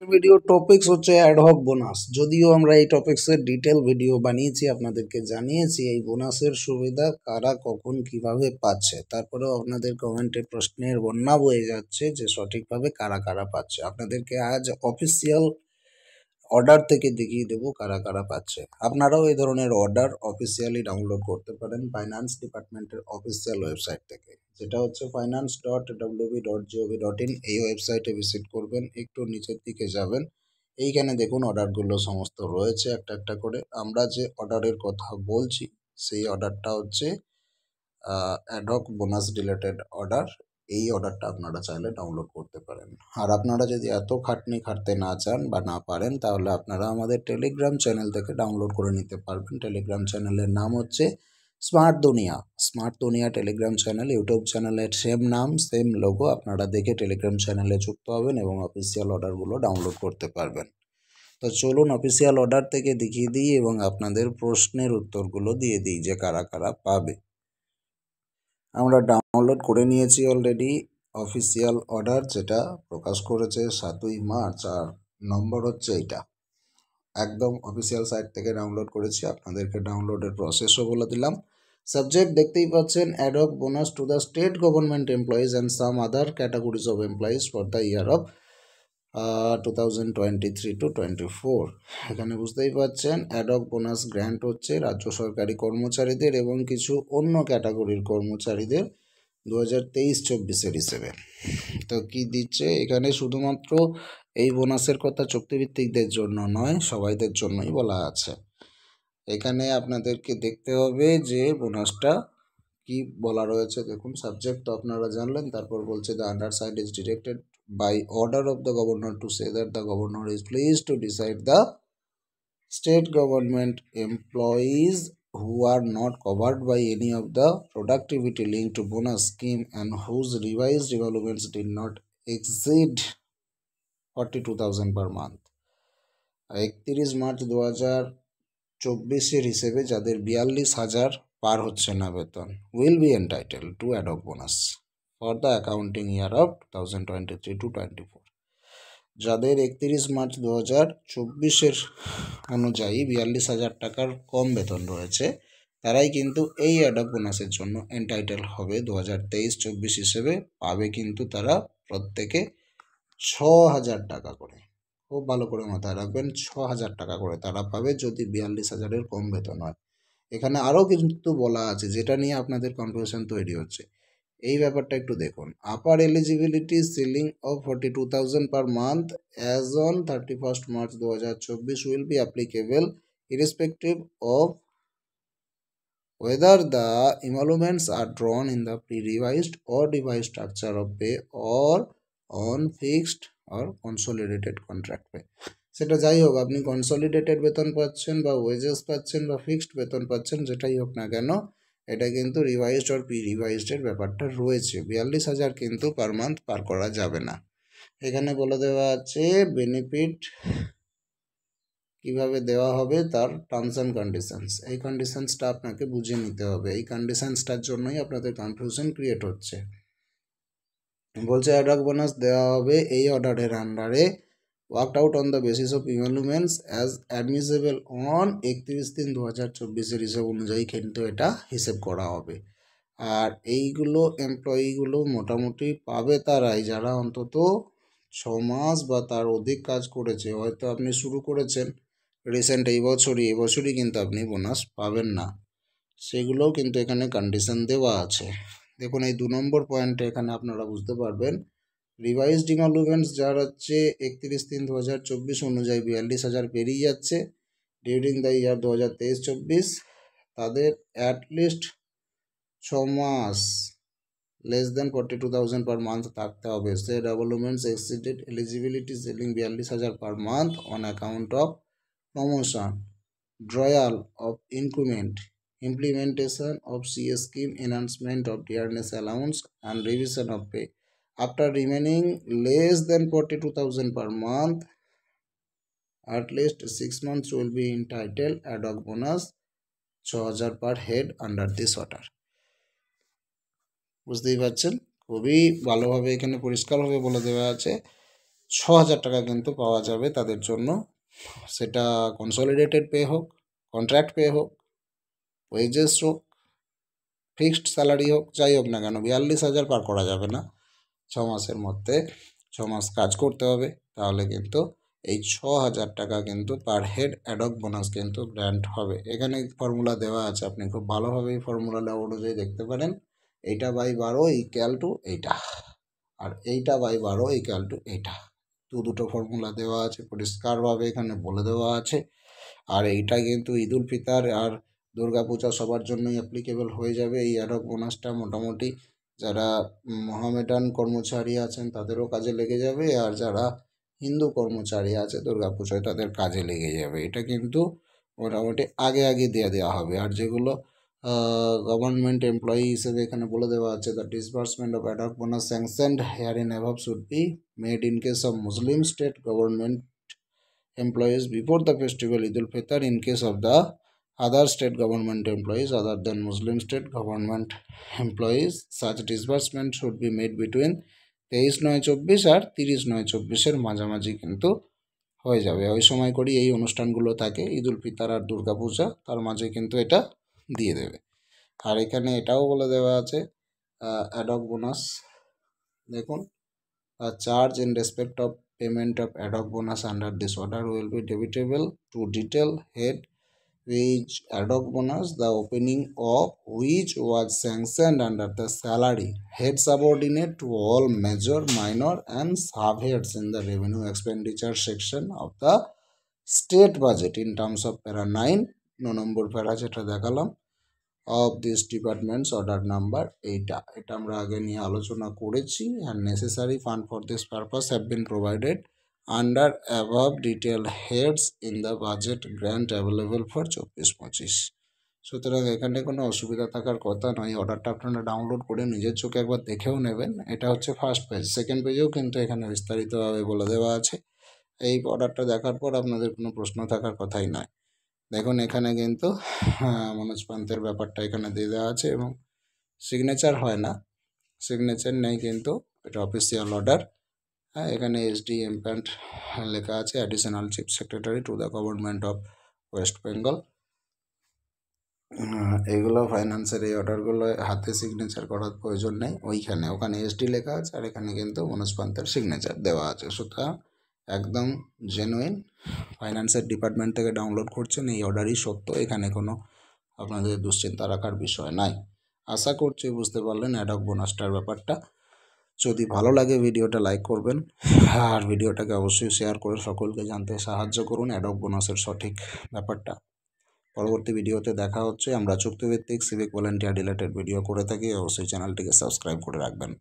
Video topics হচ্ছে ad hoc bonus. যদিও আমরা এই টপিক্সের ডিটেল ভিডিও বানিয়েছি, আপনাদেরকে জানিয়েছি এই বোনাসের সুবিধা কারা কখন কিভাবে পাচ্ছে, তারপরেও আপনাদের কমেন্টে প্রশ্নের বন্যা বয়ে যাচ্ছে যে সঠিকভাবে কারা কারা পাচ্ছে। আপনাদেরকে আজ অফিসিয়াল অর্ডার থেকে দেখিয়ে দেবো কারা কারা পাচ্ছে। আপনারাও এই ধরনের অর্ডার অফিসিয়ালি ডাউনলোড করতে পারেন ফাইন্যান্স ডিপার্টমেন্টের অফিসিয়াল ওয়েবসাইট থেকে, যেটা হচ্ছে finance.wb.gov.in। এই ওয়েবসাইটে ভিজিট করবেন, একটু নিচের দিকে যাবেন, এইখানে দেখুন অর্ডারগুলো সমস্ত রয়েছে একটা একটা করে। আমরা যে অর্ডারের কথা বলছি সেই অর্ডারটা হচ্ছে অ্যাডহক বোনাস রিলেটেড অর্ডার। এই অর্ডারটা আপনারা চাইলে ডাউনলোড করতে পারেন। আর আপনারা যদি এত খাটনি খাটতে না চান বা না পারেন, তাহলে আপনারা আমাদের টেলিগ্রাম চ্যানেল থেকে ডাউনলোড করে নিতে পারবেন। টেলিগ্রাম চ্যানেলের নাম হচ্ছে স্মার্ট দুনিয়া। স্মার্ট দুনিয়া টেলিগ্রাম চ্যানেল, ইউটিউব চ্যানেলের সেম নাম সেম লোগো। আপনারা দেখে টেলিগ্রাম চ্যানেলে যুক্ত হবেন এবং অফিসিয়াল অর্ডারগুলো ডাউনলোড করতে পারবেন। তো চলুন অফিসিয়াল অর্ডার থেকে দেখিয়ে দিই এবং আপনাদের প্রশ্নের উত্তরগুলো দিয়ে দিই যে কারা কারা পাবে। আমরা ডাউনলোড করে নিয়েছি অলরেডি অফিসিয়াল অর্ডার, যেটা প্রকাশ করেছে 7ই মার্চ, আর নম্বর হচ্ছে এইটা। একদম অফিসিয়াল সাইট থেকে ডাউনলোড করেছি, আপনাদেরকে ডাউনলোডের প্রসেসও বলে দিলাম। সাবজেক্ট দেখতেই পাচ্ছেন, ad hoc bonus to the state government employees and some other categories of employees for the year of 2023-24। এখানে বুঝতেই পাচ্ছেন অ্যাডহক বোনাস গ্র্যান্ট হচ্ছে রাজ্য সরকারি কর্মচারীদের এবং কিছু অন্য ক্যাটাগরির কর্মচারীদের 2023-24 হিসেবে। তো কি দিচ্ছে এখানে, শুধুমাত্র এই বোনাসের কথা চুক্তিভিত্তিকদের জন্য নয়, সবাইদের জন্যই বলা আছে। এখানে আপনাদেরকে দেখতে হবে যে বোনাসটা কি বলা রয়েছে। দেখুন সাবজেক্ট তো আপনারা জানলেন, তারপর বলছে the under side is directed by order of the governor to say that the governor is pleased to decide the state government employees who are not covered by any of the productivity linked bonus scheme and whose revised emoluments did not exceed 42,000 per month। 31 March 2024 হিসেবে যাদের 42,000 পার হচ্ছে না বেতন will be entitled to ad hoc bonus for the accounting year of 2023-24। যাদের 31 March 2024 অনুযায়ী 42,000 টাকার কম বেতন রয়েছে, তারাই কিন্তু এই অ্যাডহক বোনাসের জন্য এন্টাইটেল হবে 2023-24 হিসেবে। পাবে কিন্তু তারা প্রত্যেকে 6,000 টাকা করে। খুব ভালো করে মাথায় রাখবেন, 6,000 টাকা করে তারা পাবে যদি 42,000-এর কম বেতন হয়। এখানে আরও কিন্তু বলা আছে, যেটা নিয়ে আপনাদের কনফিউশন তৈরি হচ্ছে। এই ব্যাপারটা একটু দেখুন। Upper eligibility ceiling of 42,000 per month as on 31 March 2024 will be applicable irrespective of whether the emoluments are drawn in the pre-revised or revised structure of pay or on fixed or consolidated contract pay। সেটা যাই হোক, আপনি consolidated বেতন পাচ্ছেন বা wages পাচ্ছেন বা fixed বেতন পাচ্ছেন, যেটাই হোক না কেন, এটা কিন্তু রিভাইজড আর প্রি রিভাইজডের ব্যাপারটা রয়েছে। 42,000 কিন্তু পার মান্থ পার করা যাবে না। এখানে বলে দেওয়া আছে বেনিফিট কিভাবে দেওয়া হবে, তার টার্মস অ্যান্ড কন্ডিশনস। এই কন্ডিশনসটা আপনাকে বুঝে নিতে হবে, এই কন্ডিশনসটার জন্যই আপনাদের কনফিউশন ক্রিয়েট হচ্ছে। বলছে অ্যাডহক বোনাস দেওয়া হবে এই অর্ডারের আন্ডারে worked out on the basis of emoluments as admissible on 31/3/2024 হিসেব অনুযায়ী কিন্তু এটা হিসেব করা হবে। আর এইগুলো এমপ্লয়িগুলো মোটামুটি পাবে তারাই যারা অন্তত 6 মাস বা তার অধিক কাজ করেছে। হয়তো আপনি শুরু করেছেন রিসেন্ট এই বছরই কিন্তু আপনি বোনাস পাবেন না, সেগুলোও কিন্তু এখানে কন্ডিশন দেওয়া আছে। দেখুন এই 2 নম্বর পয়েন্টে এখানে আপনারা বুঝতে পারবেন, রিভাইজড ইমলুমেন্টস যার হচ্ছে 31/3/2024 অনুযায়ী 42,000 পেরিয়ে যাচ্ছে ডিউরিং দ্য ইয়ার 2023-24, তাদের অ্যাটলিস্ট 6 মাস লেস দেন 42,000 পার মান্থ থাকতে হবে। সে developments exceeded eligibility ceiling 42,000 per month on account of promotion, drawal of increment, implementation of CS scheme, enhancement of dearness allowance and revision of pay. After remaining less than 42,000 per month, at least 6 months will be entitled ad hoc bonus 6,000 per head under this order। বুঝতেই পারছেন, খুবই ভালোভাবে এখানে পরিষ্কারভাবে বলে দেওয়া আছে 6,000 টাকা কিন্তু পাওয়া যাবে তাদের জন্য, সেটা কনসলিডেটেড পে হোক, কন্ট্রাক্ট পে হোক, ওয়েজেস হোক, ফিক্সড স্যালারি হোক, যাই হোক না কেন 42,000 পার করা যাবে না। 6 মাসের মধ্যে 6 মাস কাজ করতে হবে, তাহলে কিন্তু এই 6,000 টাকা কিন্তু পার হেড অ্যাডক বোনাস কিন্তু গ্র্যান্ট হবে। এখানে ফর্মুলা দেওয়া আছে, আপনি খুব ভালোভাবে এই ফর্মুলা অনুযায়ী দেখতে পারেন। এইটা বাই 12 ইকুয়াল টু এইটা, আর এইটা বাই 12 ইকুয়াল টু এইটা। দুটো ফর্মুলা দেওয়া আছে, পরিষ্কারভাবে এখানে বলে দেওয়া আছে। আর এইটা কিন্তু ঈদ উল ফিতর আর দুর্গাপূজা সবার জন্যই অ্যাপ্লিকেবল হয়ে যাবে। এই অ্যাডক বোনাসটা মোটামুটি যারা মোহামেডান কর্মচারী আছেন তাদেরও কাজে লেগে যাবে, আর যারা হিন্দু কর্মচারী আছে দুর্গাপূজায় তাদের কাজে লেগে যাবে। এটা কিন্তু মোটামুটি আগে দেওয়া হবে। আর যেগুলো গভর্নমেন্ট এমপ্লয়ি হিসেবে এখানে বলে দেওয়া আছে, the disbursement of ad hoc bonus sanctioned here in above should be made in case of Muslim state government employees before the festival Eid al-Fitr. In case of the other state government employees other than Muslim state government employees, such disbursement should be made between 23/9/24 আর 30/9/24 মাঝামাঝি কিন্তু হয়ে যাবে। ওই সময় করি এই অনুষ্ঠানগুলো থাকে, ঈদ উল ফিতর আর দুর্গাপূজা, তার মাঝে কিন্তু এটা দিয়ে দেবে। আর এখানে এটাও বলে দেওয়া আছে অ্যাডক বোনাস, দেখুন, charge in respect of payment of ad hoc bonus under this order will be debitable to detail head which ad hoc bonus the opening of which was sanctioned under the salary head subordinate to all major, minor and subheads in the revenue expenditure section of the state budget in terms of para 9 নম্বর প্যারা যেটা দেখালাম of this department's order number এইটা আমরা আগে নিয়ে আলোচনা করেছি। and necessary fund for this purpose have been provided under above detailed heads in the budget grant available for 24-25। সুতরাং এখানে কোনো অসুবিধা থাকার কথা নয়। অর্ডারটা আপনারা ডাউনলোড করে নিজের চোখে একবার দেখেও নেবেন। এটা হচ্ছে ফার্স্ট পেজ। সেকেন্ড পেজেও কিন্তু এখানে বিস্তারিতভাবে বলে দেওয়া আছে। এই অর্ডারটা দেখার পর আপনাদের কোনো প্রশ্ন থাকার কথাই নয়। দেখুন এখানে কিন্তু মনোজ পান্তের ব্যাপারটা এখানে দিয়ে দেওয়া আছে, এবং সিগনেচার হয় না, সিগনেচার নেই কিন্তু এটা অফিসিয়াল অর্ডার। হ্যাঁ, এখানে SDM প্যান্ট লেখা আছে, additional chief secretary to the government of West Bengal. এইগুলো ফাইন্যান্সের এই অর্ডারগুলো হাতে সিগনেচার করার প্রয়োজন নেই, ওখানে SD লেখা আছে, আর এখানে কিন্তু মনোজ পান্তের সিগনেচার দেওয়া আছে। সুতরাং একদম জেনুইন, ফাইন্যান্সের ডিপার্টমেন্ট থেকে ডাউনলোড করছেন, এই অর্ডারই সত্য, এখানে কোনো আপনাদের দুশ্চিন্তা রাখার বিষয় নাই। আশা করছি বুঝতে পারলেন অ্যাডক বোনাসটার ব্যাপারটা। যদি ভালো লাগে ভিডিওটা লাইক করবেন, আর ভিডিওটাকে অবশ্যই শেয়ার করে সকলকে জানতে সাহায্য করুন অ্যাডক বোনাসের সঠিক ব্যাপারটা। পরবর্তী ভিডিওতে দেখা হচ্ছে। আমরা চুক্তিভিত্তিক সিভিক ভলেন্টিয়ার রিলেটেড ভিডিও করে থাকি, অবশ্যই চ্যানেলটিকে সাবস্ক্রাইব করে রাখবেন।